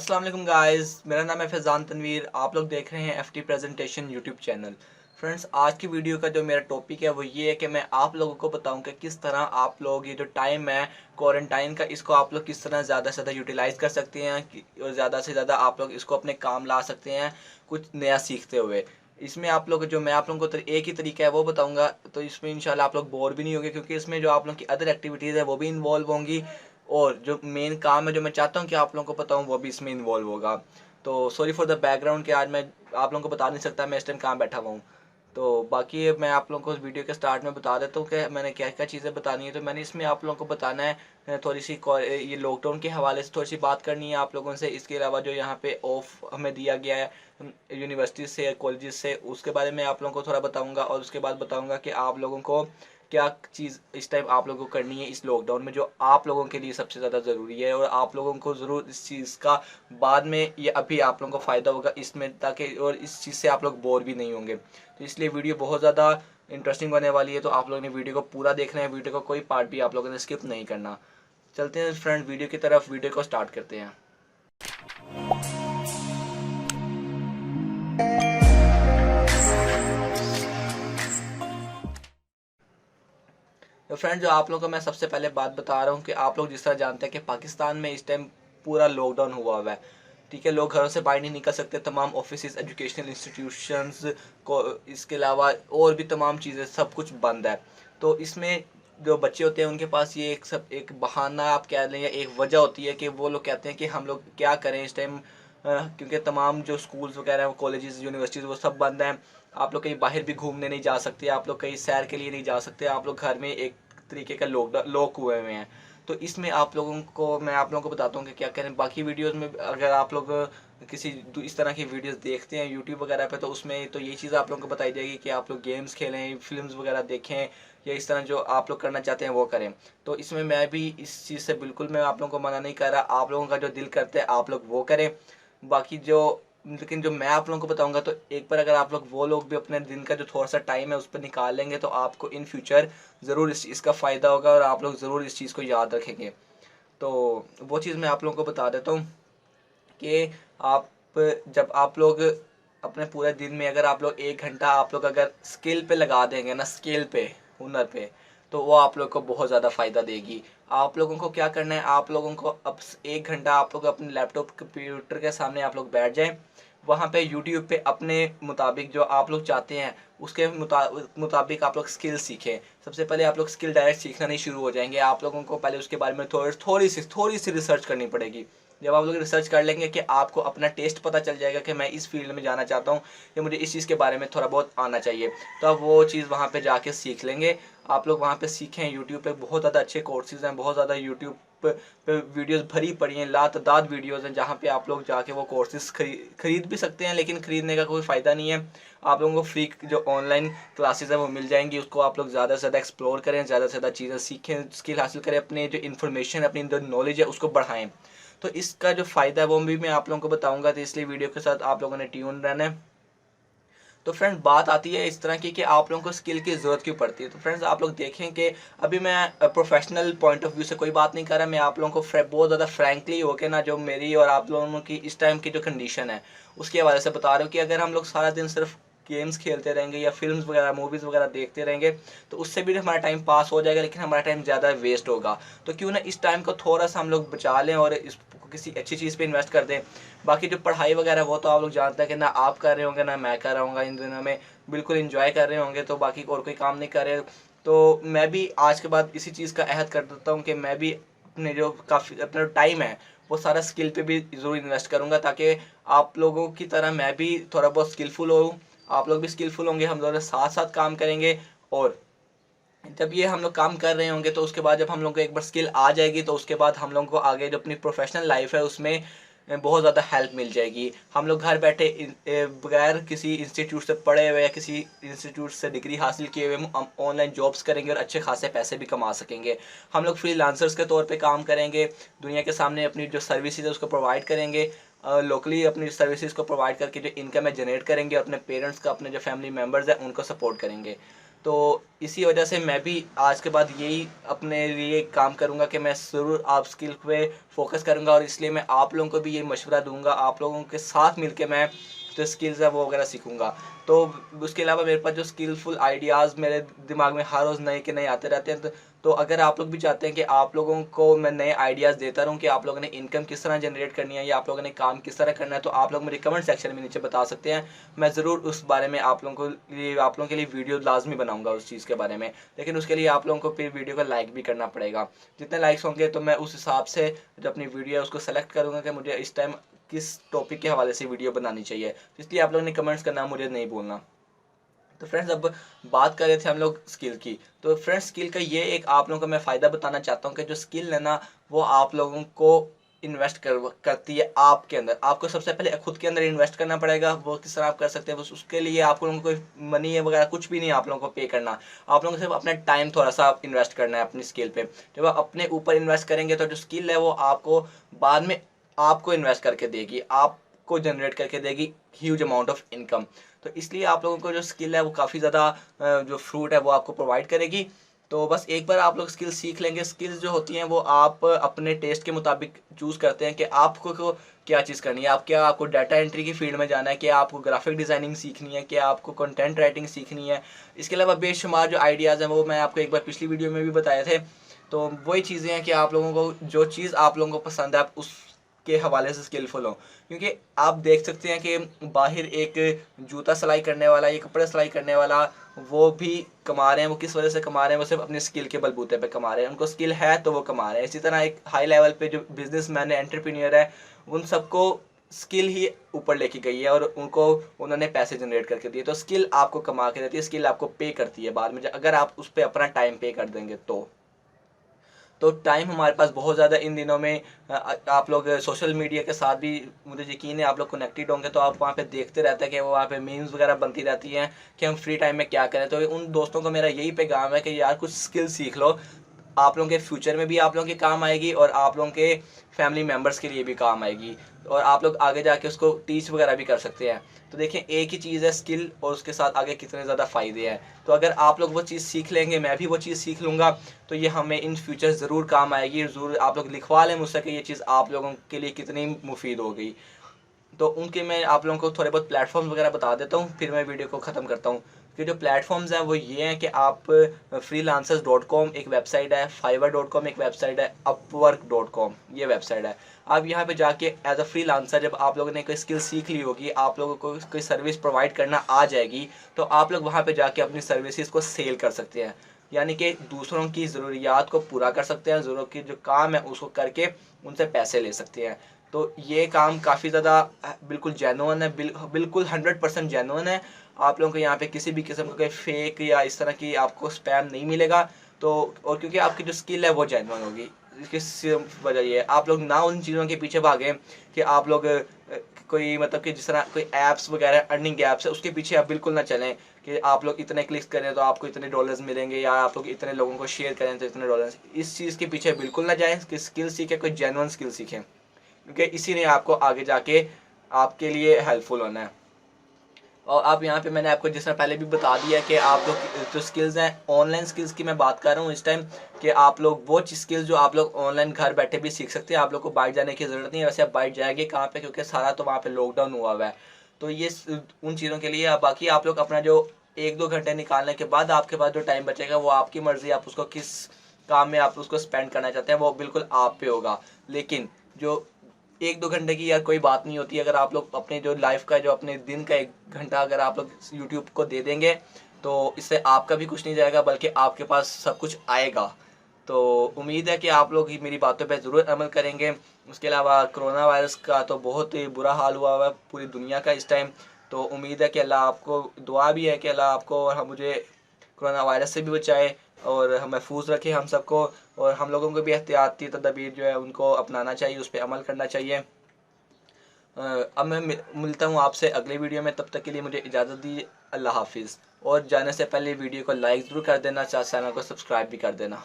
अस्सलाम वालेकुम गाइस, मेरा नाम है फैज़ान तनवीर। आप लोग देख रहे हैं FT presentation YouTube channel. Friends, आज की वीडियो का जो मेरा टॉपिक है वो ये है कि मैं आप लोगों को बताऊं कि किस तरह आप लोग ये जो टाइम है क्वारंटाइन का, इसको आप लोग किस तरह ज़्यादा से ज़्यादा यूटिलाइज़ कर सकते हैं और ज़्यादा से ज़्यादा आप लोग इसको अपने काम ला सकते हैं कुछ नया सीखते हुए। इसमें आप लोग जो मैं आप लोगों को एक ही तरीका है वो बताऊंगा, तो इसमें इंशाल्लाह आप लोग बोर भी नहीं होंगे, क्योंकि इसमें जो आप लोग की अदर एक्टिविटीज़ है वो भी इन्वॉल्व होंगी और जो मेन काम है जो मैं चाहता हूँ कि आप लोगों को बताऊँ वो भी इसमें इन्वॉल्व होगा। तो सॉरी फॉर द बैकग्राउंड कि आज मैं आप लोगों को बता नहीं सकता मैं इस टाइम कहाँ बैठा हुआ हूँ। तो बाकी मैं आप लोगों को इस वीडियो के स्टार्ट में बता देता हूँ कि मैंने क्या क्या चीज़ें बतानी है। तो मैंने इसमें आप लोगों को बताना है थोड़ी सी ये लॉकडाउन के हवाले से थोड़ी सी बात करनी है आप लोगों से। इसके अलावा जो यहाँ पे ऑफ हमें दिया गया है यूनिवर्सिटी से कॉलेजेस से, उसके बारे में आप लोगों को थोड़ा बताऊँगा और उसके बाद बताऊँगा कि आप लोगों को क्या चीज़ इस टाइम आप लोगों को करनी है इस लॉकडाउन में, जो आप लोगों के लिए सबसे ज़्यादा ज़रूरी है और आप लोगों को ज़रूर इस चीज़ का बाद में ये अभी आप लोगों को फ़ायदा होगा इसमें, ताकि और इस चीज़ से आप लोग बोर भी नहीं होंगे। तो इसलिए वीडियो बहुत ज़्यादा इंटरेस्टिंग होने वाली है, तो आप लोगों ने वीडियो को पूरा देखना है, वीडियो का कोई पार्ट भी आप लोगों ने स्किप नहीं करना। चलते हैं फ्रेंड वीडियो की तरफ, वीडियो को स्टार्ट करते हैं। तो फ्रेंड, जो आप लोगों को मैं सबसे पहले बात बता रहा हूँ कि आप लोग जिस तरह जानते हैं कि पाकिस्तान में इस टाइम पूरा लॉकडाउन हुआ हुआ है, ठीक है। लोग घरों से बाहर नहीं निकल सकते, तमाम ऑफिस, एजुकेशनल इंस्टीट्यूशंस को, इसके अलावा और भी तमाम चीज़ें, सब कुछ बंद है। तो इसमें जो बच्चे होते हैं उनके पास ये एक बहाना आप कह लें या एक वजह होती है कि वो लोग कहते हैं कि हम लोग क्या करें इस टाइम, क्योंकि तमाम जो स्कूल्स वगैरह कॉलेजेस यूनिवर्सिटीज़ वो सब बंद हैं। आप लोग कहीं बाहर भी घूमने नहीं जा सकते, आप लोग कहीं सैर के लिए नहीं जा सकते, आप लोग घर में एक तरीके का लॉक हुए हुए हैं। तो इसमें आप लोगों को मैं आप लोगों को बताता हूँ कि क्या करें। बाकी वीडियोस में अगर आप लोग किसी इस तरह की वीडियोस देखते हैं यूट्यूब वगैरह पे, तो उसमें तो ये चीज़ आप लोगों को बताई जाएगी कि आप लोग गेम्स खेलें, फिल्म्स वगैरह देखें, या इस तरह जो आप लोग करना चाहते हैं वो करें। तो इसमें मैं भी इस चीज़ से बिल्कुल मैं आप लोगों को मना नहीं कर रहा, आप लोगों का जो दिल करता है आप लोग वो करें। बाकी जो लेकिन जो मैं आप लोगों को बताऊंगा, तो एक बार अगर आप लोग वो लोग भी अपने दिन का जो थोड़ा सा टाइम है उस पर निकाल लेंगे, तो आपको इन फ्यूचर ज़रूर इस चीज़ का फ़ायदा होगा और आप लोग ज़रूर इस चीज़ को याद रखेंगे। तो वो चीज़ मैं आप लोगों को बता देता हूँ कि आप जब आप लोग अपने पूरे दिन में अगर आप लोग 1 घंटा आप लोग अगर स्किल पे लगा देंगे ना, स्किल पे, हुनर पे, तो वो आप लोग को बहुत ज़्यादा फ़ायदा देगी। आप लोगों को क्या करना है, आप लोगों को अब 1 घंटा आप लोग अपने लैपटॉप कंप्यूटर के सामने आप लोग बैठ जाएं, वहाँ पे यूट्यूब पे अपने मुताबिक जो आप लोग चाहते हैं उसके मुताबिक आप लोग स्किल सीखें। सबसे पहले आप लोग स्किल डायरेक्ट सीखना नहीं शुरू हो जाएंगे, आप लोगों को पहले उसके बारे में थोड़ी सी रिसर्च करनी पड़ेगी। जब आप लोग रिसर्च कर लेंगे कि आपको अपना टेस्ट पता चल जाएगा कि मैं इस फील्ड में जाना चाहता हूँ या मुझे इस चीज़ के बारे में थोड़ा बहुत आना चाहिए, तो आप वो चीज़ वहाँ पे जाके सीख लेंगे। आप लोग वहाँ पे सीखें, यूट्यूब पे बहुत ज़्यादा अच्छे कोर्सेज़ हैं, बहुत ज़्यादा यूट्यूब पे वीडियोस भरी पड़ी हैं, लातादाद वीडियोस हैं जहाँ पे आप लोग जाके वो कोर्सेज खरीद भी सकते हैं, लेकिन ख़रीदने का कोई फ़ायदा नहीं है। आप लोगों को फ्री जो ऑनलाइन क्लासेस है वो मिल जाएंगी, उसको आप लोग ज़्यादा से ज़्यादा एक्सप्लोर करें, ज़्यादा से ज़्यादा चीज़ें सीखें, स्किल हासिल करें, अपने जो इन्फॉर्मेशन, अपनी जो नॉलेज है उसको बढ़ाएं। तो इसका जो फ़ायदा है वो भी मैं आप लोगों को बताऊंगा, तो इसलिए वीडियो के साथ आप लोगों ने ट्यून रहना है। तो फ्रेंड, बात आती है इस तरह की कि आप लोगों को स्किल की ज़रूरत क्यों पड़ती है। तो फ्रेंड्स, आप लोग देखें कि अभी मैं प्रोफेशनल पॉइंट ऑफ व्यू से कोई बात नहीं कर रहा, मैं आप लोगों को बहुत ज़्यादा फ्रैंकली होकर ना, जो मेरी और आप लोगों की इस टाइम की जो कंडीशन है उसके हवाले से बता रहा हूँ कि अगर हम लोग सारा दिन सिर्फ गेम्स खेलते रहेंगे या फिल्म्स वगैरह, मूवीज़ वगैरह देखते रहेंगे, तो उससे भी हमारा टाइम पास हो जाएगा, लेकिन हमारा टाइम ज़्यादा वेस्ट होगा। तो क्यों ना इस टाइम को थोड़ा सा हम लोग बचा लें और इसको किसी अच्छी चीज़ पे इन्वेस्ट कर दें। बाकी जो पढ़ाई वगैरह वो तो आप लोग जानते हैं कि ना आप कर रहे होंगे ना मैं कर रहा हूँ इन दिनों में, बिल्कुल एंजॉय कर रहे होंगे, तो बाकी और कोई काम नहीं कर रहे। तो मैं भी आज के बाद इसी चीज़ का अहद कर देता हूँ कि मैं भी अपने जो काफ़ी अपना टाइम है वो सारा स्किल पे भी ज़रूर इन्वेस्ट करूँगा, ताकि आप लोगों की तरह मैं भी थोड़ा बहुत स्किलफुल हूँ, आप लोग भी स्किलफुल होंगे, हम दोनों साथ साथ काम करेंगे। और जब ये हम लोग काम कर रहे होंगे तो उसके बाद जब हम लोग को एक बार स्किल आ जाएगी, तो उसके बाद हम लोग को आगे जो अपनी प्रोफेशनल लाइफ है उसमें बहुत ज़्यादा हेल्प मिल जाएगी। हम लोग घर बैठे बगैर किसी इंस्टीट्यूट से पढ़े हुए या किसी इंस्टीट्यूट से डिग्री हासिल किए हुए हम ऑनलाइन जॉब्स करेंगे और अच्छे खासे पैसे भी कमा सकेंगे। हम लोग फ्रीलांसर्स के तौर पे काम करेंगे, दुनिया के सामने अपनी जो सर्विसेज है उसको प्रोवाइड करेंगे, लोकली अपनी सर्विसेज को प्रोवाइड करके जो इनकम है जनरेट करेंगे, अपने पेरेंट्स का, अपने जो फैमिली मेम्बर्स हैं उनको सपोर्ट करेंगे। तो इसी वजह से मैं भी आज के बाद यही अपने लिए काम करूँगा कि मैं ज़रूर आप स्किल पे फोकस करूँगा, और इसलिए मैं आप लोगों को भी ये मशवरा दूँगा, आप लोगों के साथ मिलके मैं जो स्किल्स है वो वगैरह सीखूँगा। तो उसके अलावा मेरे पास जो स्किलफुल आइडियाज़ मेरे दिमाग में हर रोज़ नए के नए आते रहते हैं। तो अगर आप लोग भी चाहते हैं कि आप लोगों को मैं नए आइडियाज़ देता रहूँ कि आप लोगों ने इनकम किस तरह जनरेट करनी है या आप लोगों ने काम किस तरह करना है, तो आप लोग मुझे कमेंट सेक्शन में नीचे बता सकते हैं। मैं ज़रूर उस बारे में आप लोगों के लिए वीडियो लाजमी बनाऊंगा उस चीज़ के बारे में। लेकिन उसके लिए आप लोगों को फिर वीडियो को लाइक भी करना पड़ेगा। जितने लाइक्स होंगे तो मैं उस हिसाब से जो अपनी वीडियो है उसको सेलेक्ट करूँगा कि मुझे इस टाइम किस टॉपिक के हवाले से वीडियो बनानी चाहिए। इसलिए आप लोगों ने कमेंट्स करना मुझे नहीं भूलना। तो फ्रेंड्स, अब बात कर रहे थे हम लोग स्किल की। तो फ्रेंड्स, स्किल का ये एक आप लोगों को मैं फ़ायदा बताना चाहता हूँ कि जो स्किल है ना, वो आप लोगों को इन्वेस्ट करती है आपके अंदर। आपको सबसे पहले खुद के अंदर इन्वेस्ट करना पड़ेगा। वो किस तरह आप कर सकते हैं, बस उसके लिए आप लोगों को कोई मनी वगैरह कुछ भी नहीं आप लोगों को पे करना। आप लोगों को सिर्फ अपना टाइम थोड़ा सा इन्वेस्ट करना है अपनी स्किल पे। जब आप अपने ऊपर इन्वेस्ट करेंगे तो जो स्किल है वो आपको बाद में आपको इन्वेस्ट करके देगी, आपको जनरेट करके देगी ह्यूज अमाउंट ऑफ इनकम। तो इसलिए आप लोगों को जो स्किल है वो काफ़ी ज़्यादा जो फ्रूट है वो आपको प्रोवाइड करेगी। तो बस एक बार आप लोग स्किल सीख लेंगे। स्किल्स जो होती हैं वो आप अपने टेस्ट के मुताबिक चूज़ करते हैं कि आपको को क्या चीज़ करनी है। आपको डाटा एंट्री की फील्ड में जाना है, कि आपको ग्राफिक डिज़ाइनिंग सीखनी है, कि आपको कंटेंट राइटिंग सीखनी है। इसके अलावा बेशुमार जो आइडियाज़ हैं वो मैं आपको एक बार पिछली वीडियो में भी बताए थे। तो वही चीज़ें हैं कि आप लोगों को जो चीज़ आप लोगों को पसंद है आप उस के हवाले से स्किलफुल हो। क्योंकि आप देख सकते हैं कि बाहर एक जूता सिलाई करने वाला या कपड़े सिलाई करने वाला वो भी कमा रहे हैं। वो किस वजह से कमा रहे हैं? वो सिर्फ अपनी स्किल के बलबूते पे कमा रहे हैं। उनको स्किल है तो वो कमा रहे हैं। इसी तरह एक हाई लेवल पे जो बिजनेसमैन है, एंटरप्रेन्योर है, उन सबको स्किल ही ऊपर लेके गई है और उनको उन्होंने पैसे जनरेट करके दिए। तो स्किल आपको कमा के देती है, स्किल आपको पे करती है बाद में, अगर आप उस पर अपना टाइम पे कर देंगे तो टाइम हमारे पास बहुत ज़्यादा इन दिनों में। आप लोग सोशल मीडिया के साथ भी मुझे यकीन है आप लोग कनेक्टेड होंगे, तो आप वहाँ पे देखते रहते हैं कि वो वहाँ पे मीम्स वगैरह बनती रहती हैं कि हम फ्री टाइम में क्या करें। तो उन दोस्तों को मेरा यही पैगाम है कि यार कुछ स्किल सीख लो। आप लोगों के फ्यूचर में भी आप लोगों के काम आएगी और आप लोगों के फैमिली मेम्बर्स के लिए भी काम आएगी, और आप लोग आगे जाके उसको टीच वगैरह भी कर सकते हैं। तो देखिए, एक ही चीज़ है स्किल और उसके साथ आगे कितने ज़्यादा फ़ायदे हैं। तो अगर आप लोग वो चीज़ सीख लेंगे, मैं भी वो चीज़ सीख लूँगा, तो ये हमें इन फ्यूचर ज़रूर काम आएगी। ज़रूर आप लोग लिखवा लें मुझसे कि ये चीज़ आप लोगों के लिए कितनी मुफीद हो गई। तो उनके मैं आप लोगों को थोड़े बहुत प्लेटफॉर्म्स वगैरह बता देता हूँ, फिर मैं वीडियो को ख़त्म करता हूँ। कि जो प्लेटफॉर्म्स हैं वो ये हैं कि आप freelancers.com एक वेबसाइट है, fiverr.com एक वेबसाइट है, upwork.com ये वेबसाइट है। आप यहाँ पे जाके एज अ फ्रीलांसर जब आप लोगों ने कोई स्किल सीख ली होगी, आप लोगों को कोई सर्विस प्रोवाइड करना आ जाएगी, तो आप लोग वहाँ पे जाके अपनी सर्विसेज को सेल कर सकते हैं। यानी कि दूसरों की ज़रूरियात को पूरा कर सकते हैं, ज़रूरत की जो काम है उसको करके उनसे पैसे ले सकते हैं। तो ये काम काफ़ी ज़्यादा बिल्कुल जेन्युइन है, बिल्कुल 100% जेन्युइन है। आप लोगों को यहाँ पे किसी भी किस्म का कोई फेक या इस तरह की आपको स्पैम नहीं मिलेगा। तो और क्योंकि आपकी जो स्किल है वो जेन्युइन होगी। किस वजह ये आप लोग ना उन चीज़ों के पीछे भागें कि आप लोग कोई मतलब कि जिस तरह कोई ऐप्स वगैरह अर्निंग ऐप्स है उसके पीछे आप बिल्कुल ना चलें कि आप लोग इतने क्लिक्स करें तो आपको इतने डॉलर्स मिलेंगे, या आप लोग इतने लोगों को शेयर करें तो इतने डॉलर्स। इस चीज़ के पीछे बिल्कुल ना जाएं कि स्किल सीखें, कोई जेन्युइन स्किल सीखें, क्योंकि इसी ने आपको आगे जाके आपके लिए हेल्पफुल होना है। और आप यहाँ पे मैंने आपको जिस तरह पहले भी बता दिया कि आप लोग जो स्किल्स हैं, ऑनलाइन स्किल्स की मैं बात कर रहा हूँ इस टाइम, कि आप लोग वो स्किल्स जो आप लोग ऑनलाइन घर बैठे भी सीख सकते हैं। आप लोग को बाहर जाने की ज़रूरत नहीं है। वैसे आप बाहर जाएंगे कहाँ पे, क्योंकि सारा तो वहाँ पे लॉकडाउन हुआ हुआ है। तो ये उन चीज़ों के लिए बाकी आप लोग अपना जो 1-2 घंटे निकालने के बाद आपके पास जो टाइम बचेगा वो आपकी मर्ज़ी, आप उसको किस काम में आप उसको स्पेंड करना चाहते हैं वो बिल्कुल आप पे होगा। लेकिन जो 1-2 घंटे की यार कोई बात नहीं होती। अगर आप लोग अपने जो लाइफ का जो अपने दिन का 1 घंटा अगर आप लोग यूट्यूब को दे देंगे तो इससे आपका भी कुछ नहीं जाएगा, बल्कि आपके पास सब कुछ आएगा। तो उम्मीद है कि आप लोग ही मेरी बातों पे ज़रूर अमल करेंगे। उसके अलावा कोरोना वायरस का तो बहुत ही बुरा हाल हुआ हुआ है पूरी दुनिया का इस टाइम। तो उम्मीद है कि अल्लाह आपको, दुआ भी है कि अल्लाह आपको और हम मुझे कोरोना वायरस से भी बचाए और हम महफूज रखे हम सबको। और हम लोगों को भी एहतियाती तदबीर जो है उनको अपनाना चाहिए, उस पर अमल करना चाहिए। अब मैं मिलता हूँ आपसे अगले वीडियो में। तब तक के लिए मुझे इजाज़त दीजिए। अल्लाह हाफिज़। और जाने से पहले वीडियो को लाइक ज़रूर कर देना, चैनल को सब्सक्राइब भी कर देना।